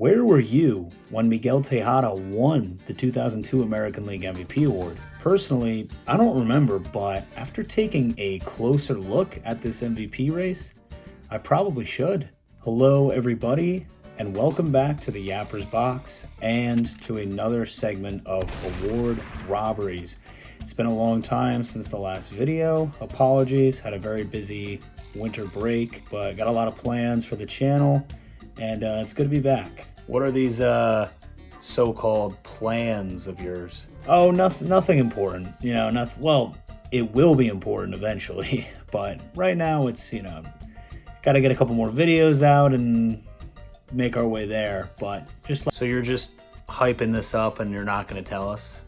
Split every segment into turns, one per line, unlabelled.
Where were you when Miguel Tejada won the 2002 American League MVP award? Personally, I don't remember, but after taking a closer look at this MVP race, I probably should. Hello everybody, and welcome back to the Yapper's Box and to another segment of award robberies. It's been a long time since the last video. Apologies, had a very busy winter break, but got a lot of plans for the channel, and it's good to be back. What are these so-called plans of yours? Oh, nothing important. You know, nothing. Well, it will be important eventually, but right now it's, got to get a couple more videos out and make our way there. But so you're just hyping this up and you're not going to tell us?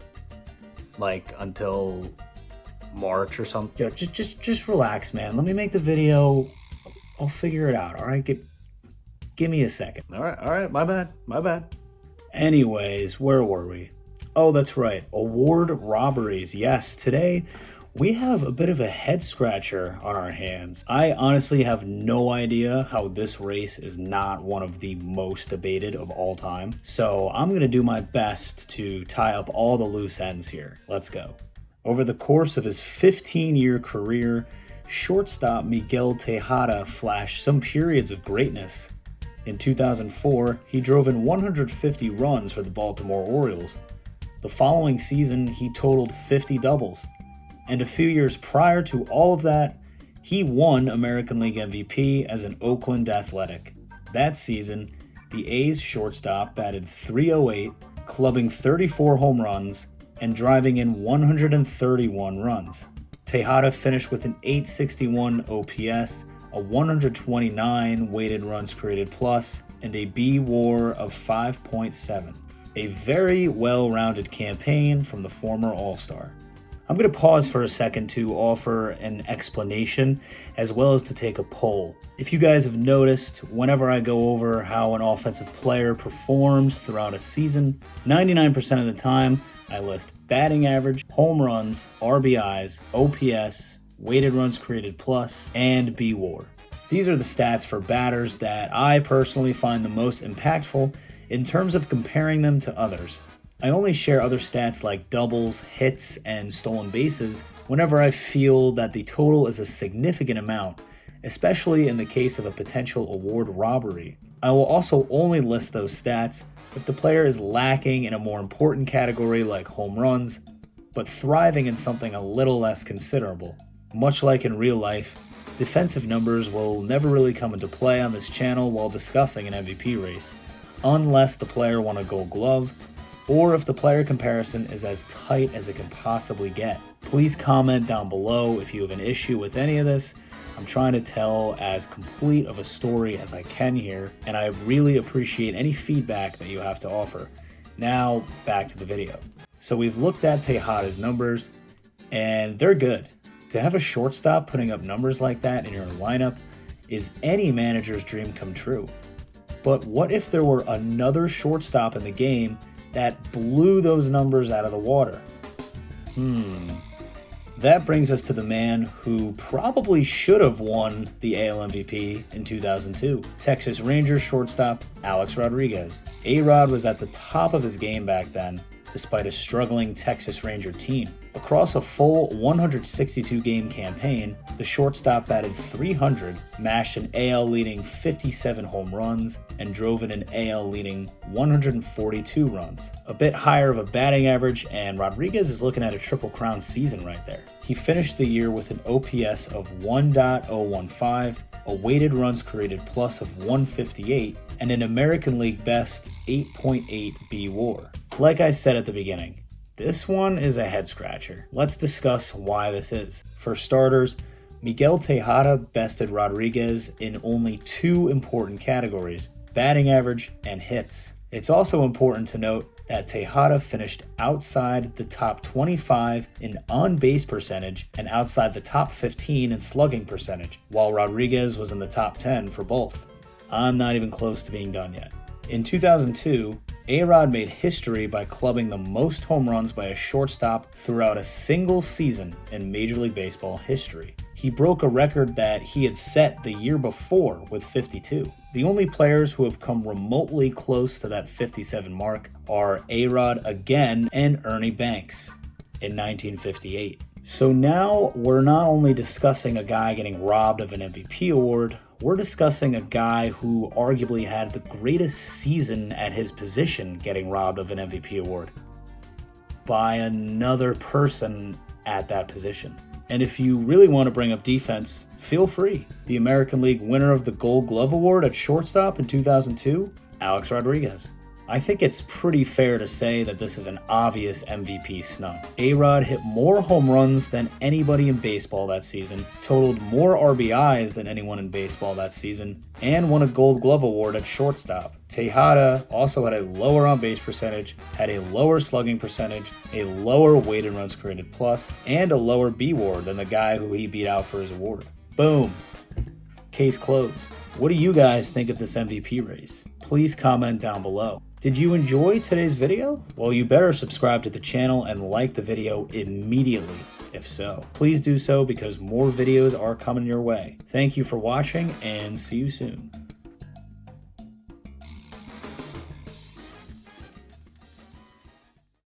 Like until March or something? Yo, just relax, man. Let me make the video. I'll figure it out. All right, give me a second. All right. My bad. Anyways, where were we? Oh, that's right. Award robberies. Yes, today we have a bit of a head scratcher on our hands. I honestly have no idea how this race is not one of the most debated of all time. So I'm going to do my best to tie up all the loose ends here. Let's go. Over the course of his 15-year career, shortstop Miguel Tejada flashed some periods of greatness. In 2004, he drove in 150 runs for the Baltimore Orioles. The following season, he totaled 50 doubles. And a few years prior to all of that, he won American League MVP as an Oakland Athletic. That season, the A's shortstop batted .308, clubbing 34 home runs and driving in 131 runs. Tejada finished with an .861 OPS, a 129 weighted runs created plus, and a B-WAR of 5.7. A very well-rounded campaign from the former All-Star. I'm going to pause for a second to offer an explanation as well as to take a poll. If you guys have noticed, whenever I go over how an offensive player performed throughout a season, 99% of the time I list batting average, home runs, RBIs, OPS, weighted runs created plus, and B-WAR. These are the stats for batters that I personally find the most impactful in terms of comparing them to others. I only share other stats like doubles, hits, and stolen bases whenever I feel that the total is a significant amount, especially in the case of a potential award robbery. I will also only list those stats if the player is lacking in a more important category like home runs, but thriving in something a little less considerable. Much like in real life, defensive numbers will never really come into play on this channel while discussing an MVP race, unless the player won a Gold Glove, or if the player comparison is as tight as it can possibly get. Please comment down below if you have an issue with any of this. I'm trying to tell as complete of a story as I can here, and I really appreciate any feedback that you have to offer. Now, back to the video. So we've looked at Tejada's numbers, and they're good. To have a shortstop putting up numbers like that in your lineup is any manager's dream come true. But what if there were another shortstop in the game that blew those numbers out of the water? That brings us to the man who probably should have won the AL MVP in 2002, Texas Rangers shortstop Alex Rodriguez. A-Rod was at the top of his game back then, despite a struggling Texas Ranger team. Across a full 162-game campaign, the shortstop batted .300, mashed an AL-leading 57 home runs, and drove in an AL-leading 142 runs. A bit higher of a batting average, and Rodriguez is looking at a Triple Crown season right there. He finished the year with an OPS of 1.015, a weighted runs created plus of 158, and an American League best 8.8 B-WAR. Like I said at the beginning, this one is a head scratcher. Let's discuss why this is. For starters, Miguel Tejada bested Rodriguez in only two important categories, batting average and hits. It's also important to note that Tejada finished outside the top 25 in on-base percentage and outside the top 15 in slugging percentage, while Rodriguez was in the top 10 for both. I'm not even close to being done yet. In 2002, A-Rod made history by clubbing the most home runs by a shortstop throughout a single season in Major League Baseball history. He broke a record that he had set the year before with 52. The only players who have come remotely close to that 57 mark are A-Rod again and Ernie Banks in 1958. So now we're not only discussing a guy getting robbed of an MVP award, we're discussing a guy who arguably had the greatest season at his position getting robbed of an MVP award by another person at that position. And if you really want to bring up defense, feel free. The American League winner of the Gold Glove Award at shortstop in 2002, Alex Rodriguez. I think it's pretty fair to say that this is an obvious MVP snub. A-Rod hit more home runs than anybody in baseball that season, totaled more RBIs than anyone in baseball that season, and won a Gold Glove Award at shortstop. Tejada also had a lower on-base percentage, had a lower slugging percentage, a lower weighted runs created plus, and a lower B-WAR than the guy who he beat out for his award. Boom. Case closed. What do you guys think of this MVP race? Please comment down below. Did you enjoy today's video? Well, you better subscribe to the channel and like the video immediately, if so. Please do so because more videos are coming your way. Thank you for watching and see you soon.